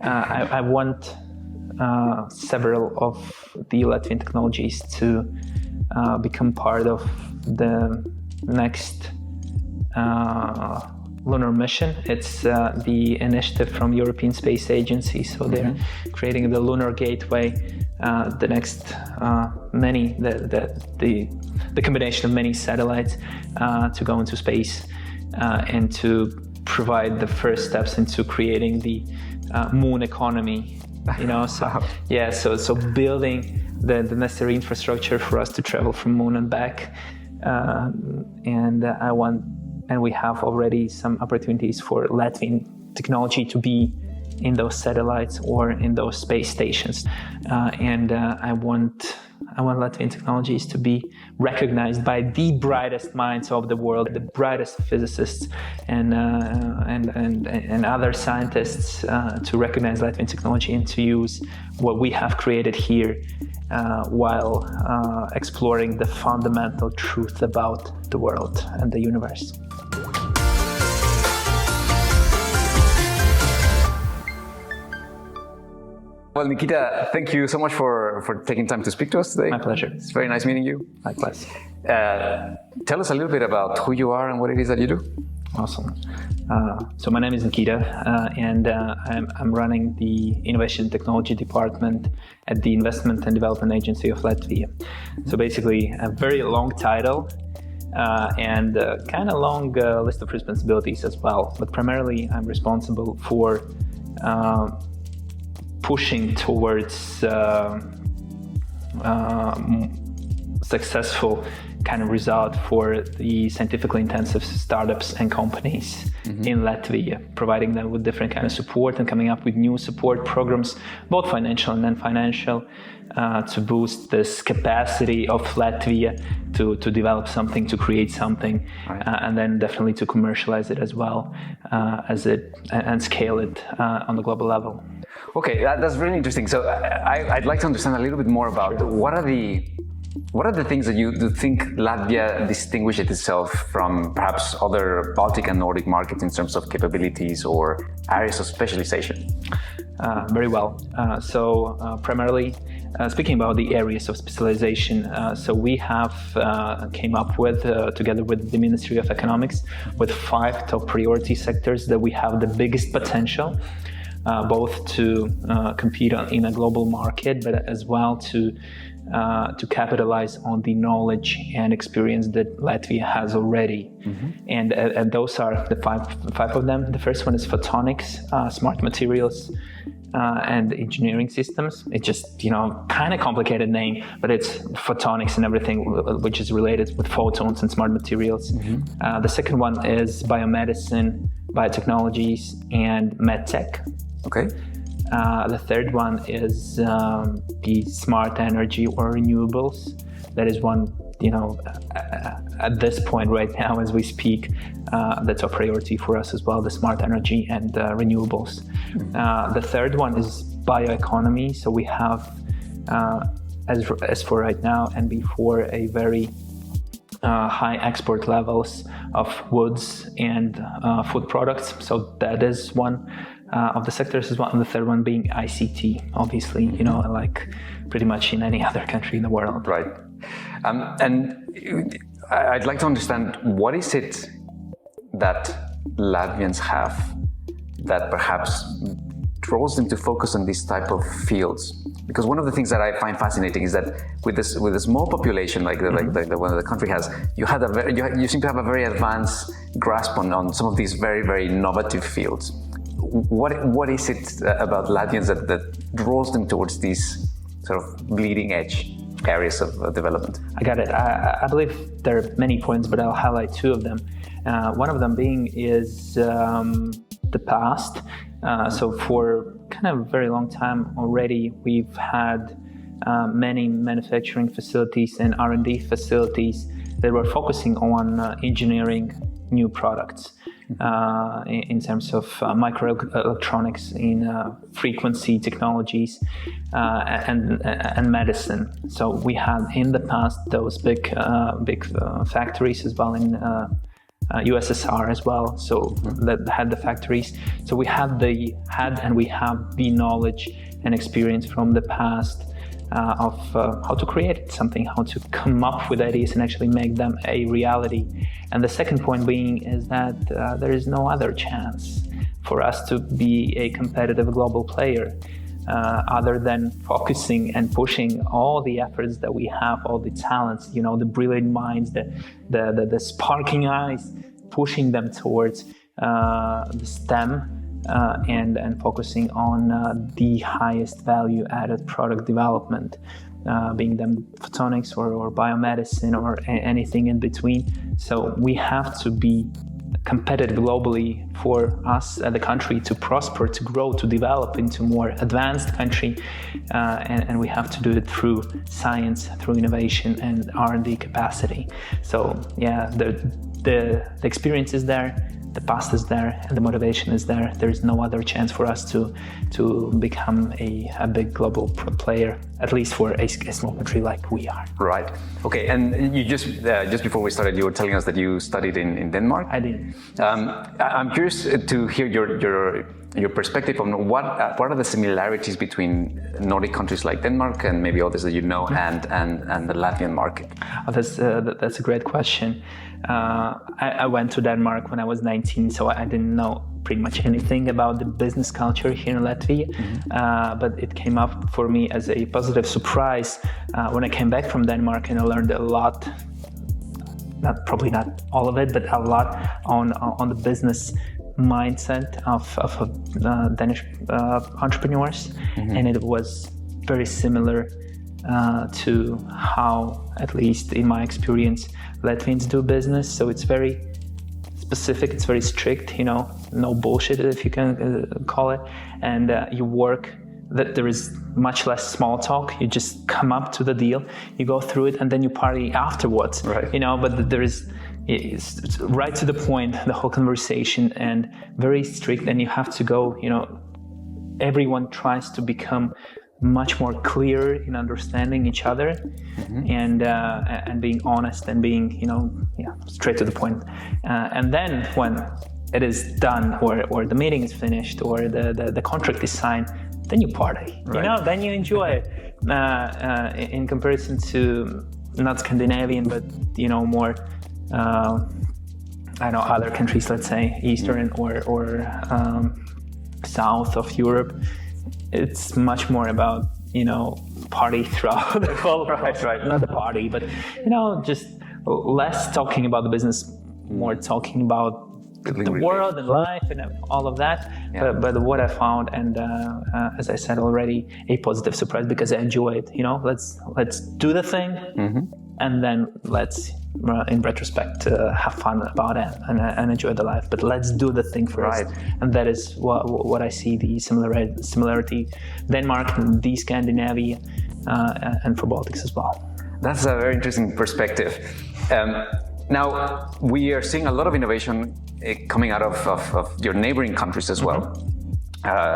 I want several of the Latvian technologies to become part of the next lunar mission. It's the initiative from European Space Agency. So they're creating the lunar gateway, the next the combination of many satellites to go into space and to provide the first steps into creating the moon economy. So building the necessary infrastructure for us to travel from moon and back, and we have already some opportunities for Latvian technology to be in those satellites or in those space stations, I want Latvian technologies to be recognized by the brightest minds of the world, the brightest physicists and other scientists, to recognize Latvian technology and to use what we have created here while exploring the fundamental truth about the world and the universe. Well, Nikita, thank you so much for taking time to speak to us today. My pleasure. It's very nice meeting you. Likewise. Tell us a little bit about who you are and what it is that you do. Awesome. So my name is Nikita, and I'm running the Innovation and Technology Department at the Investment and Development Agency of Latvia. So basically, a very long title and kind of long list of responsibilities as well. But primarily, I'm responsible for pushing towards successful kind of result for the scientifically intensive startups and companies in Latvia, providing them with different kind of support and coming up with new support programs, both financial and non-financial, to boost this capacity of Latvia to develop something, to create something, and then definitely to commercialize it as well and scale it on the global level. Okay, that's really interesting. So I'd like to understand a little bit more about what are the things that you think Latvia distinguishes itself from perhaps other Baltic and Nordic markets in terms of capabilities or areas of specialization? Very well. So primarily, speaking about the areas of specialization, so we have came up with, together with the Ministry of Economics, with 5 top priority sectors that we have the biggest potential, both to compete in a global market, but as well to capitalize on the knowledge and experience that Latvia has already. And those are the five of them. The first one is photonics, smart materials, and engineering systems. It's just, kind of complicated name, but it's photonics and everything which is related with photons and smart materials. The second one is biomedicine, biotechnologies, and medtech. Okay. The third one is the smart energy or renewables. That is one, at this point right now as we speak, that's a priority for us as well, the smart energy and renewables. The third one is bioeconomy. So we have, as for right now and before, a very high export levels of woods and food products. So that is one of the sectors as well, and the third one being ICT, obviously, like pretty much in any other country in the world. Right. And I'd like to understand, what is it that Latvians have that perhaps draws them to focus on this type of fields? Because one of the things that I find fascinating is that with a small population like the one the country has, you seem to have a very advanced grasp on some of these very, very innovative fields. What is it about Latvians that draws them towards these sort of bleeding edge areas of development? I got it. I believe there are many points, but I'll highlight 2 of them. One of them being is the past. So for kind of a very long time already, we've had many manufacturing facilities and R&D facilities that were focusing on engineering new products. In terms of microelectronics, in frequency technologies, and medicine. So we had in the past those big factories as well in USSR as well, so that had the factories. So we had and we have the knowledge and experience from the past of how to create something, how to come up with ideas and actually make them a reality. And the second point being is that there is no other chance for us to be a competitive global player other than focusing and pushing all the efforts that we have, all the talents, the brilliant minds, the sparking eyes, pushing them towards the STEM and focusing on the highest value added product development, being them photonics or biomedicine or anything in between. So we have to be competitive globally for us as a country to prosper, to grow, to develop into more advanced country, and we have to do it through science, through innovation and R&D capacity. So yeah, the experience is there, the past is there, and the motivation is there. There is no other chance for us to become a big global player, at least for a small country like we are. Right. Okay. And you just before we started, you were telling us that you studied in Denmark. I did. I'm curious to hear your perspective on what are the similarities between Nordic countries like Denmark and maybe others that you know, and the Latvian market. Oh, that's a great question. I went to Denmark when I was 19, so I didn't know pretty much anything about the business culture here in Latvia, but it came up for me as a positive surprise when I came back from Denmark, and I learned a lot, probably not all of it, but a lot on the business mindset of Danish entrepreneurs, and it was very similar to how, at least in my experience, Latvians do business. So it's very specific, it's very strict, no bullshit, if you can call it, and you work that there is much less small talk. You just come up to the deal, you go through it, and then you party afterwards, right. But there is, it's right to the point, the whole conversation, and very strict, and you have to go, everyone tries to become much more clear in understanding each other, and being honest and being, straight to the point. And then when it is done, or the meeting is finished, or the contract is signed, then you party, right. Then you enjoy it. In comparison to not Scandinavian, but more, other countries, let's say Eastern or South of Europe. It's much more about, party throughout the whole, right. Not the party, but, just less talking about the business, more talking about the world and life and all of that. Yeah. But what I found, and as I said already, a positive surprise, because I enjoy it. Let's do the thing, and then let's, in retrospect, have fun about it and enjoy the life. But let's do the thing first, right. And that is what I see the similarity. Denmark, and the Scandinavia, and for Baltics as well. That's a very interesting perspective. Now, we are seeing a lot of innovation coming out of your neighboring countries as well.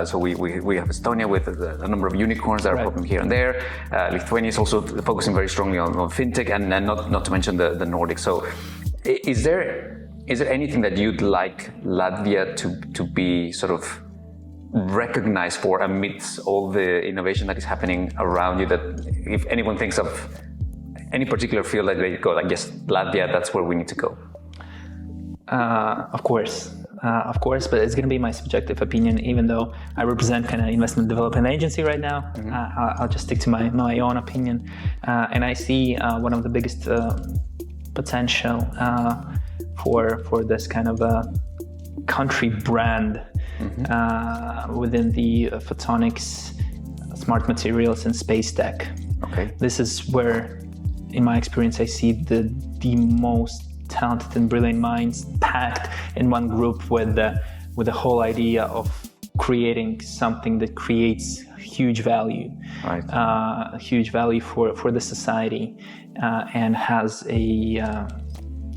So we have Estonia with a number of unicorns that are popping here and there. Lithuania is also focusing very strongly on fintech, and not to mention the Nordics. So is there anything that you'd like Latvia to be sort of recognized for amidst all the innovation that is happening around you, that if anyone thinks of any particular field that they go, I guess Latvia, that's where we need to go? Of course, but it's going to be my subjective opinion, even though I represent kind of investment development agency right now. I'll just stick to my own opinion. And I see one of the biggest potential for this kind of country brand within the photonics, smart materials, and space tech. Okay. This is where, in my experience, I see the most talented and brilliant minds packed in one group with the whole idea of creating something that creates huge value, right. Huge value for the society, and has a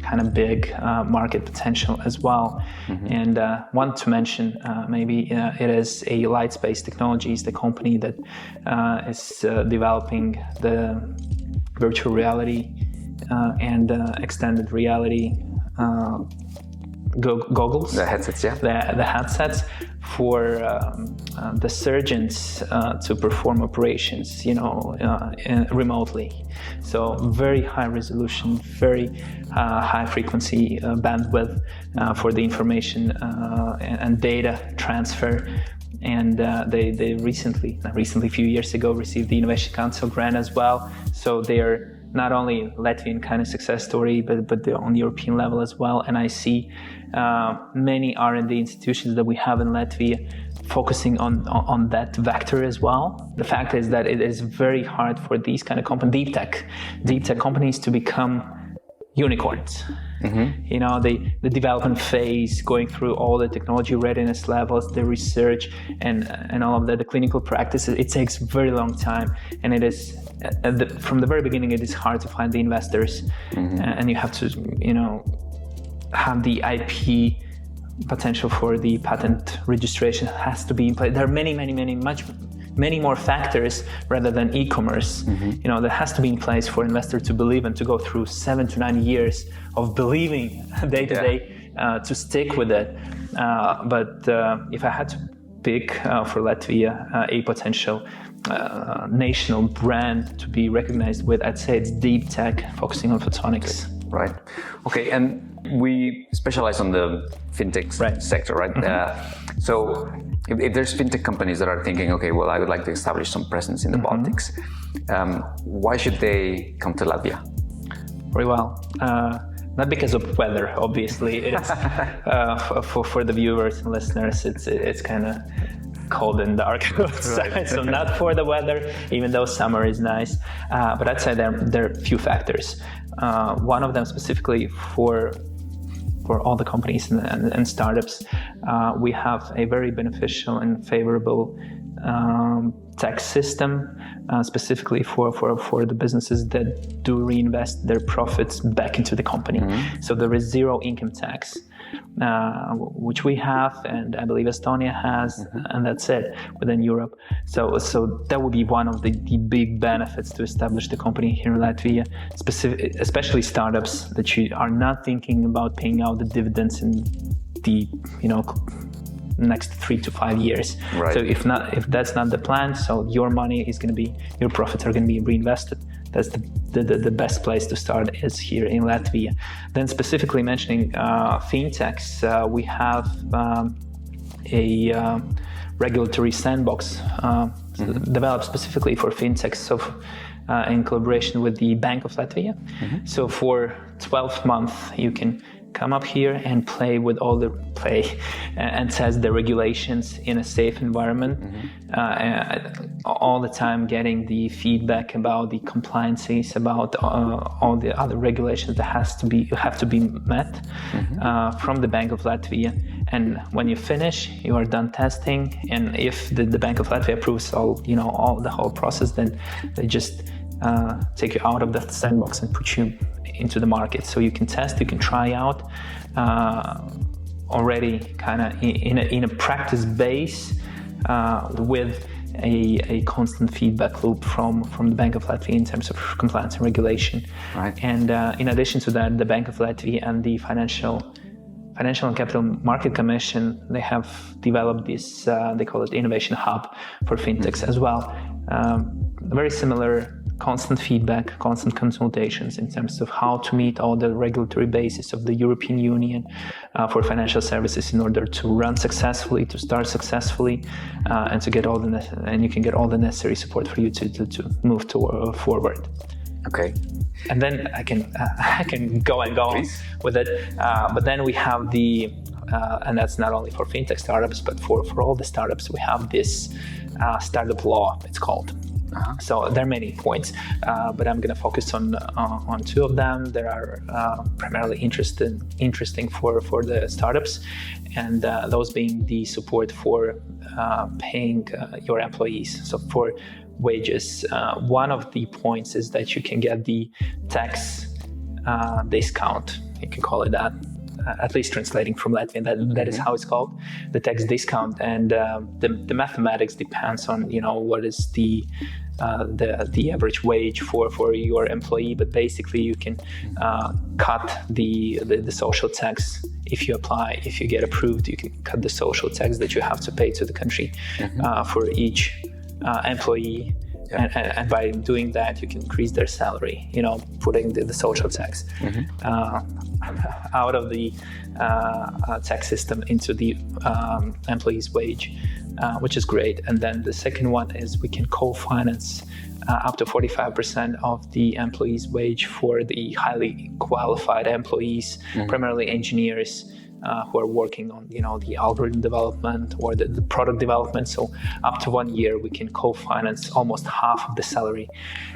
kind of big market potential as well. And want to mention maybe it is a Lightspace Technologies, the company that is developing the virtual reality and extended reality goggles, the headsets, the headsets for the surgeons to perform operations, remotely. So very high resolution, very high frequency bandwidth for the information and data transfer. And they recently, a few years ago, received the Innovation Council grant as well. So they're not only Latvian kind of success story, but they're on the European level as well. And I see many R&D institutions that we have in Latvia focusing on that vector as well. The fact is that it is very hard for these kind of companies, deep tech companies, to become unicorns. Mm-hmm. The development phase, going through all the technology readiness levels, the research and all of that, the clinical practices, it takes a very long time. And it is, from the very beginning, it is hard to find the investors. Mm-hmm. And you have to, have the IP potential for the patent registration has to be in place. There are many more factors rather than e-commerce, mm-hmm. That has to be in place for investors to believe and to go through 7 to 9 years of believing day to day to stick with it. But if I had to pick for Latvia a potential national brand to be recognized with, I'd say it's deep tech focusing on photonics. Right. Okay. And we specialize on the fintech sector, right? Mm-hmm. So if there's fintech companies that are thinking, okay, well, I would like to establish some presence in the mm-hmm. Baltics, why should they come to Latvia? Very well. Not because of weather, obviously. It's for the viewers and listeners, it's kind of cold and dark outside, right. So not for the weather, even though summer is nice. But I'd say there are a few factors. One of them specifically for all the companies and startups, we have a very beneficial and favorable tax system, specifically for the businesses that do reinvest their profits back into the company. Mm-hmm. So there is zero income tax, which we have, and I believe Estonia has, mm-hmm. and that's it within Europe. So that would be one of the big benefits to establish the company here in Latvia, especially startups that you are not thinking about paying out the dividends in the next 3 to 5 years. Right. So if that's not the plan, so your profits are going to be reinvested. That's the best place to start is here in Latvia. Then specifically mentioning fintechs, we have a regulatory sandbox mm-hmm. developed specifically for fintechs, so in collaboration with the Bank of Latvia. Mm-hmm. So for 12 months, you can come up here and play and test the regulations in a safe environment, mm-hmm. All the time getting the feedback about the compliances, about all the other regulations that have to be met mm-hmm. From the Bank of Latvia. And when you finish, you are done testing, and if the Bank of Latvia approves all the whole process, then they just take you out of that sandbox and put you into the market. So you can test, you can try out already kind of in a practice base with a constant feedback loop from the Bank of Latvia in terms of compliance and regulation. Right. And in addition to that, the Bank of Latvia and the Financial and Capital Market Commission, they have developed this, they call it Innovation Hub for fintechs mm-hmm. as well. Very similar, constant feedback, constant consultations in terms of how to meet all the regulatory basis of the European Union for financial services in order to run successfully, to start successfully, and to get and you can get all the necessary support for you to move forward. Okay. And then I can go Please. On with it. But then we have and that's not only for fintech startups, but for all the startups, we have this startup law, it's called. Uh-huh. So there are many points, but I'm going to focus on 2 of them that are primarily interesting for the startups, and those being the support for paying your employees. So for wages, one of the points is that you can get the tax discount, you can call it that, at least translating from Latvian, that is how it's called, the tax discount. And the mathematics depends on, what is the average wage for your employee, but basically you can cut the social tax. If you apply, if you get approved, you can cut the social tax that you have to pay to the country for each employee. And by doing that, you can increase their salary, putting the social tax out of the tax system into the employee's wage, which is great. And then the second one is we can co-finance up to 45% of the employee's wage for the highly qualified employees, primarily engineers, who are working on, the algorithm development or the product development. So up to 1 year, we can co-finance almost half of the salary.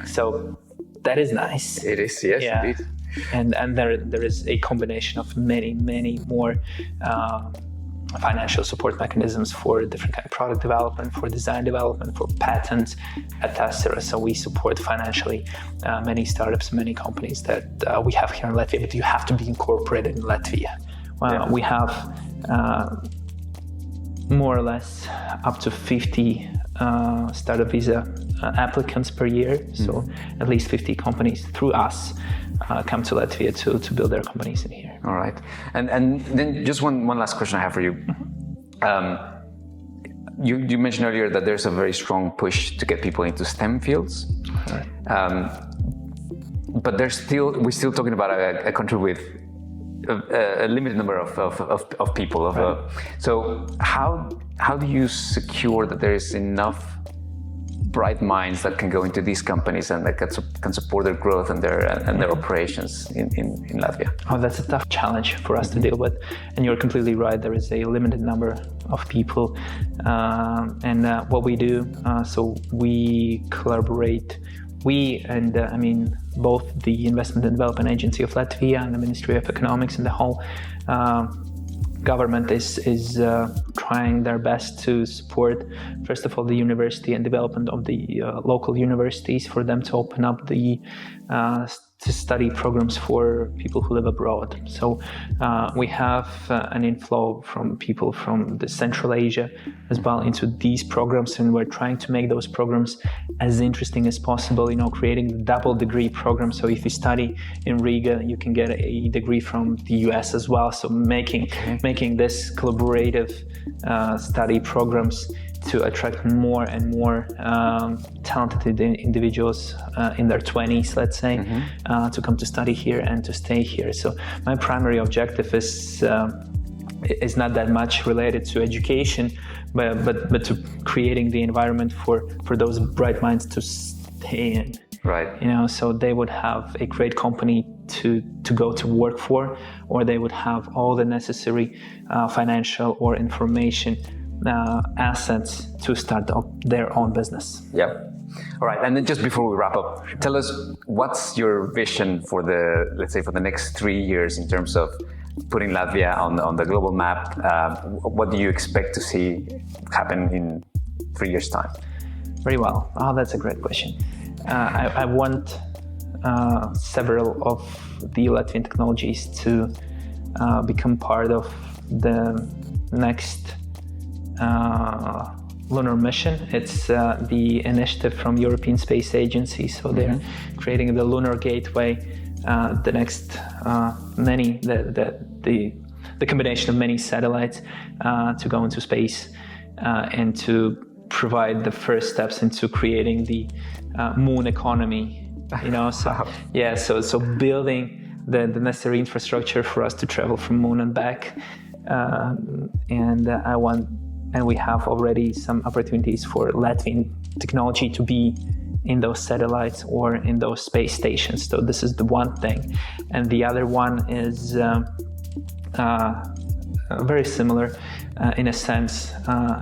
So that is nice. It is, yes, indeed. And there is a combination of many, many more financial support mechanisms for different kind of product development, for design development, for patents, etc. So we support financially many startups, many companies that we have here in Latvia, but you have to be incorporated in Latvia. We have more or less up to 50 startup visa applicants per year. So at least 50 companies through us come to Latvia to build their companies in here. All right. And then just one last question I have for you. You mentioned earlier that there's a very strong push to get people into STEM fields. Right. But we're still talking about a country with a limited number of people. So how do you secure that there is enough bright minds that can go into these companies and that can support their growth and their operations in Latvia? Oh, that's a tough challenge for us to deal with. And you're completely right. There is a limited number of people. And what we do, so we collaborate. Both the Investment and Development Agency of Latvia and the Ministry of Economics and the whole government is trying their best to support, first of all, the university and development of the local universities for them to open up the to study programs for people who live abroad. So we have an inflow from people from the Central Asia as well into these programs, and we're trying to make those programs as interesting as possible, creating the double degree program. So if you study in Riga, you can get a degree from the US as well. So making this collaborative study programs to attract more and more talented individuals in their 20s, let's say, to come to study here and to stay here. So my primary objective is not that much related to education, but to creating the environment for those bright minds to stay in. Right. So they would have a great company to go to work for, or they would have all the necessary financial or information assets to start up their own business. Yeah. All right. And then just before we wrap up, tell us what's your vision for the next 3 years in terms of putting Latvia on the global map. What do you expect to see happen in 3 years' time? Very well. Oh, that's a great question. I want several of the Latvian technologies to become part of the next lunar mission. It's the initiative from European Space Agency. So they're creating the lunar gateway, the next the combination of many satellites to go into space and to provide the first steps into creating the moon economy. So building the necessary infrastructure for us to travel from moon and back. And we have already some opportunities for Latvian technology to be in those satellites or in those space stations. So this is the one thing. And the other one is very similar in a sense,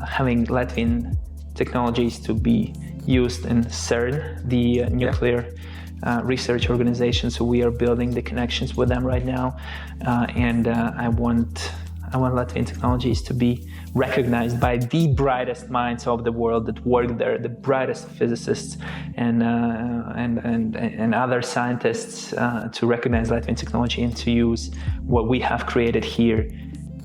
having Latvian technologies to be used in CERN, the nuclear research organization. So we are building the connections with them right now. And I want I want Latvian technologies to be recognized by the brightest minds of the world that work there, the brightest physicists and other scientists, to recognize Latvian technology and to use what we have created here,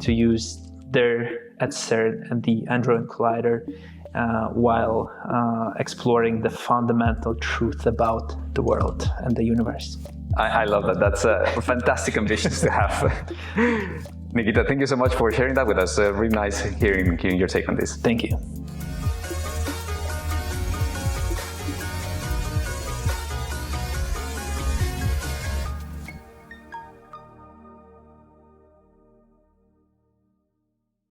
to use there at CERN and the Hadron Collider, while exploring the fundamental truth about the world and the universe. I love that. That's fantastic ambitions to have. Nikita, thank you so much for sharing that with us. Really nice hearing your take on this. Thank you.